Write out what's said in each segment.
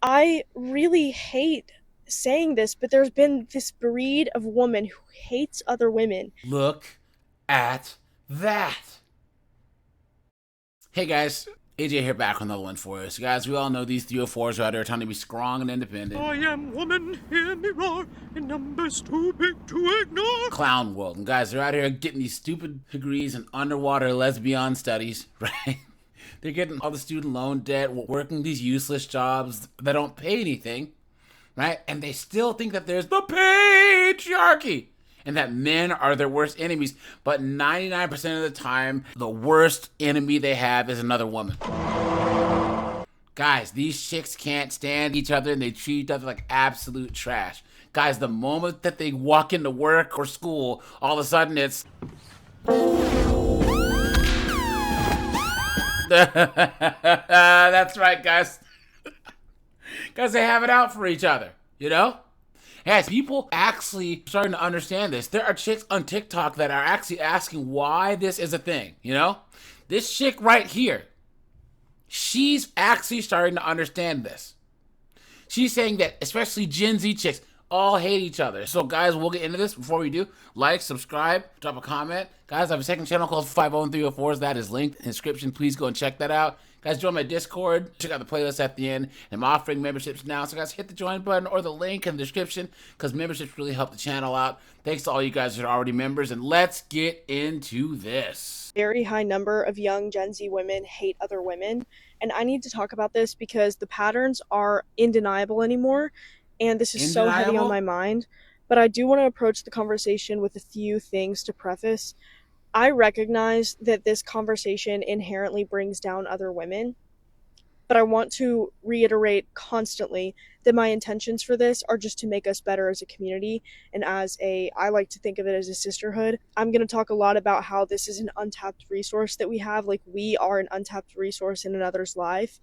I really hate saying this, but there's been this breed of woman who hates other women. Look at that. Hey guys, AJ here back with another one for us. Guys, we all know these 304s are out there trying to be strong and independent. I am woman, hear me roar, in numbers too big to ignore. Clown world. And guys, they're out here getting these stupid degrees in underwater lesbian studies, right? They're getting all the student loan debt, working these useless jobs that don't pay anything, right? And they still think that there's the patriarchy and that men are their worst enemies. But 99% of the time, the worst enemy they have is another woman. Guys, these chicks can't stand each other and they treat each other like absolute trash. Guys, the moment that they walk into work or school, all of a sudden it's... That's right, guys. Guys, they have it out for each other, you know? Yes, people actually starting to understand this. There are chicks on TikTok that are actually asking why this is a thing, you know? This chick right here, she's actually starting to understand this. She's saying that especially Gen Z chicks all hate each other. So guys, we'll get into this. Before we do, like, subscribe, drop a comment. Guys, I have a second channel called 50304s. That is linked in the description. Please go and check that out. Guys, join my Discord. Check out the playlist at the end. I'm offering memberships now. So guys, hit the join button or the link in the description because memberships really help the channel out. Thanks to all you guys that are already members. And let's get into this. Very high number of young Gen Z women hate other women. And I need to talk about this because the patterns are undeniable anymore. And this is so heavy on my mind. But I do want to approach the conversation with a few things to preface. I recognize that this conversation inherently brings down other women, but I want to reiterate constantly that my intentions for this are just to make us better as a community and I like to think of it as a sisterhood. I'm going to talk a lot about how this is an untapped resource that we have. Like, we are an untapped resource in another's life.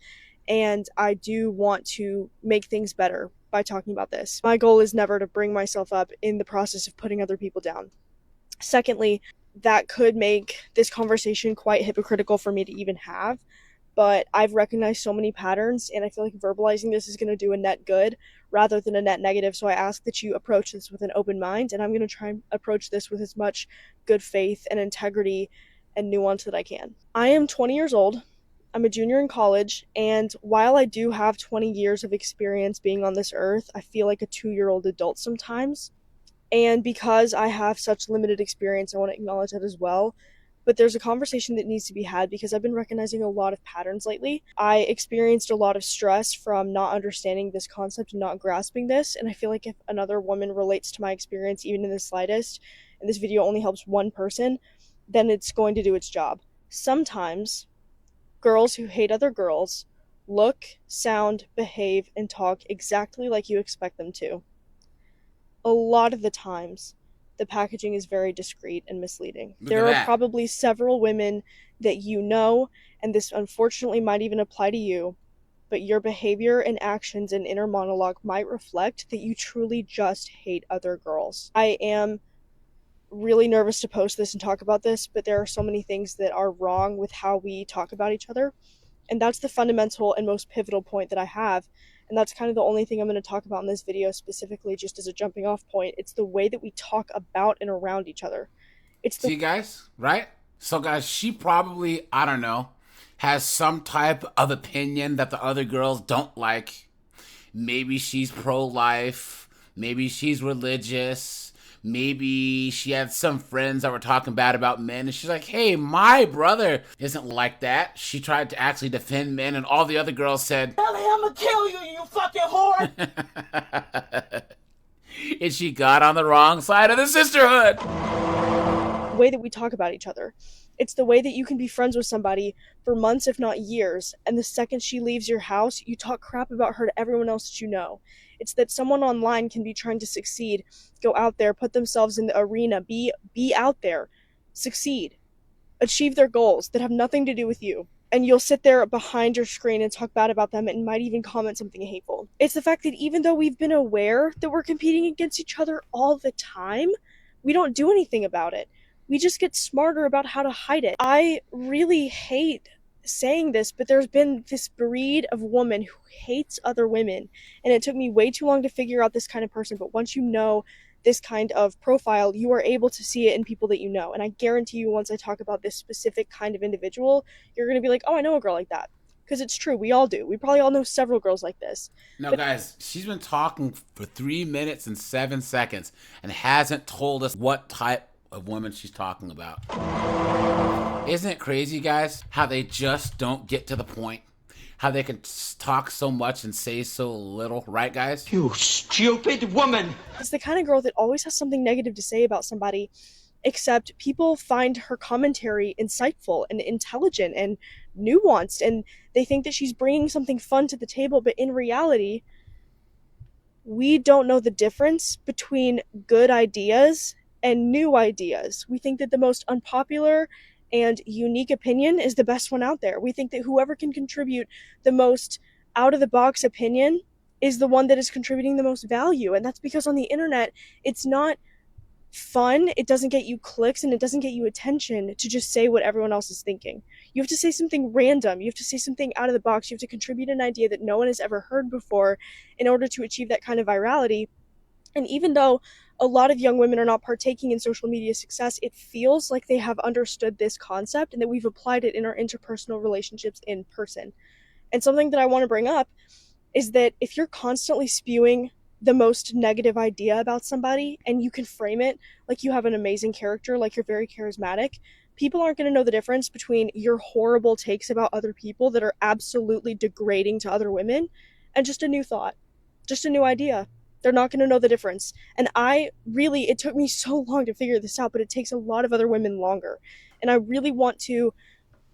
And I do want to make things better by talking about this. My goal is never to bring myself up in the process of putting other people down. Secondly, that could make this conversation quite hypocritical for me to even have, but I've recognized so many patterns and I feel like verbalizing this is going to do a net good rather than a net negative. So I ask that you approach this with an open mind, and I'm going to try and approach this with as much good faith and integrity and nuance that I can. I am 20 years old. I'm a junior in college, and while I do have 20 years of experience being on this earth, I feel like a 2-year-old adult sometimes. And because I have such limited experience, I want to acknowledge that as well. But there's a conversation that needs to be had because I've been recognizing a lot of patterns lately. I experienced a lot of stress from not understanding this concept and not grasping this. And I feel like if another woman relates to my experience, even in the slightest, and this video only helps one person, then it's going to do its job. Sometimes girls who hate other girls look, sound, behave, and talk exactly like you expect them to. A lot of the times, the packaging is very discreet and misleading. There are probably several women that you know, and this unfortunately might even apply to you, but your behavior and actions and inner monologue might reflect that you truly just hate other girls. I am really nervous to post this and talk about this, but there are so many things that are wrong with how we talk about each other. And that's the fundamental and most pivotal point that I have. And that's kind of the only thing I'm going to talk about in this video specifically, just as a jumping off point. It's the way that we talk about and around each other. See, guys, right? So, guys, she probably, I don't know, has some type of opinion that the other girls don't like. Maybe she's pro-life. Maybe she's religious. Maybe she had some friends that were talking bad about men, and she's like, hey, my brother isn't like that. She tried to actually defend men, and all the other girls said, Ellie, I'm gonna kill you, you fucking whore! And she got on the wrong side of the sisterhood. The way that we talk about each other. It's the way that you can be friends with somebody for months, if not years, and the second she leaves your house, you talk crap about her to everyone else that you know. It's that someone online can be trying to succeed, go out there, put themselves in the arena, be out there, succeed, achieve their goals that have nothing to do with you. And you'll sit there behind your screen and talk bad about them and might even comment something hateful. It's the fact that even though we've been aware that we're competing against each other all the time, we don't do anything about it. We just get smarter about how to hide it. I really hate saying this, but there's been this breed of woman who hates other women, and it took me way too long to figure out this kind of person. But once you know this kind of profile, you are able to see it in people that you know. And I guarantee you, once I talk about this specific kind of individual, you're going to be like, oh, I know a girl like that. Because it's true, we all do. We probably all know several girls like this. No, But guys, she's been talking for 3 minutes and 7 seconds and hasn't told us what type of woman she's talking about. Isn't it crazy, guys, how they just don't get to the point? How they can talk so much and say so little, right, guys? You stupid woman! it's the kind of girl that always has something negative to say about somebody, except people find her commentary insightful and intelligent and nuanced, and they think that she's bringing something fun to the table, but in reality, we don't know the difference between good ideas and new ideas. We think that the most unpopular and unique opinion is the best one out there. We think that whoever can contribute the most out of the box opinion is the one that is contributing the most value. And that's because on the internet, it's not fun, it doesn't get you clicks, and it doesn't get you attention to just say what everyone else is thinking. You have to say something random, you have to say something out of the box, you have to contribute an idea that no one has ever heard before in order to achieve that kind of virality. And even though a lot of young women are not partaking in social media success, it feels like they have understood this concept and that we've applied it in our interpersonal relationships in person. And something that I want to bring up is that if you're constantly spewing the most negative idea about somebody and you can frame it like you have an amazing character, like you're very charismatic, people aren't going to know the difference between your horrible takes about other people that are absolutely degrading to other women and just a new thought, just a new idea. They're not going to know the difference. And it took me so long to figure this out, but it takes a lot of other women longer. And I really want to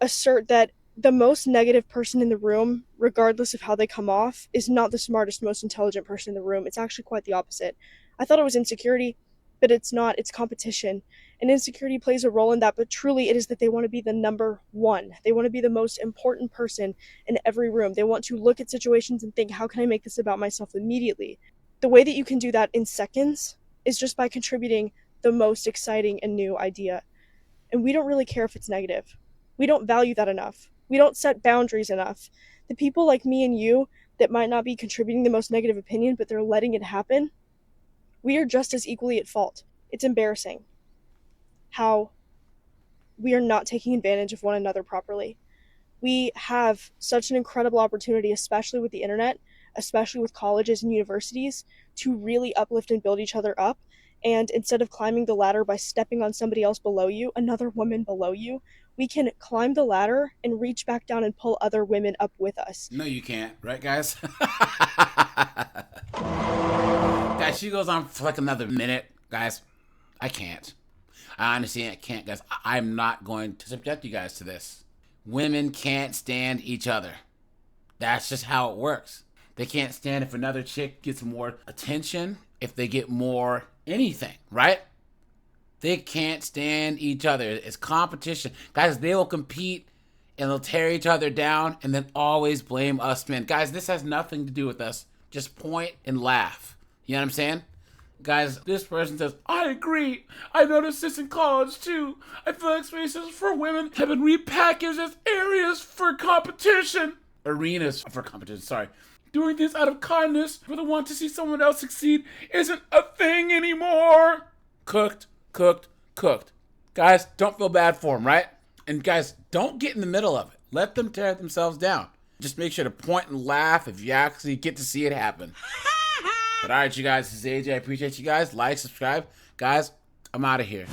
assert that the most negative person in the room, regardless of how they come off, is not the smartest, most intelligent person in the room. It's actually quite the opposite. I thought it was insecurity, but it's not. It's competition. And insecurity plays a role in that, but truly it is that they want to be the number one. They want to be the most important person in every room. They want to look at situations and think, how can I make this about myself immediately? The way that you can do that in seconds is just by contributing the most exciting and new idea. And we don't really care if it's negative. We don't value that enough. We don't set boundaries enough. The people like me and you that might not be contributing the most negative opinion, but they're letting it happen, we are just as equally at fault. It's embarrassing how we are not taking advantage of one another properly. We have such an incredible opportunity, especially with the internet, especially with colleges and universities, to really uplift and build each other up. And instead of climbing the ladder by stepping on somebody else below you, another woman below you, we can climb the ladder and reach back down and pull other women up with us. No, you can't. Right, guys? Guys, she goes on for like another minute. Guys, I can't. I honestly can't, guys. I'm not going to subject you guys to this. Women can't stand each other. That's just how it works. They can't stand if another chick gets more attention, if they get more anything, right? They can't stand each other. It's competition. Guys, they will compete and they'll tear each other down and then always blame us men. Guys, this has nothing to do with us. Just point and laugh. You know what I'm saying? Guys, this person says, I agree. I noticed this in college too. I feel like spaces for women have been repackaged as areas for competition. Arenas for competition, sorry. Doing this out of kindness for the want to see someone else succeed isn't a thing anymore. Cooked. Guys, don't feel bad for them, right? And guys, don't get in the middle of it. Let them tear themselves down. Just make sure to point and laugh if you actually get to see it happen. But alright, you guys, this is AJ. I appreciate you guys. Like, subscribe. Guys, I'm out of here.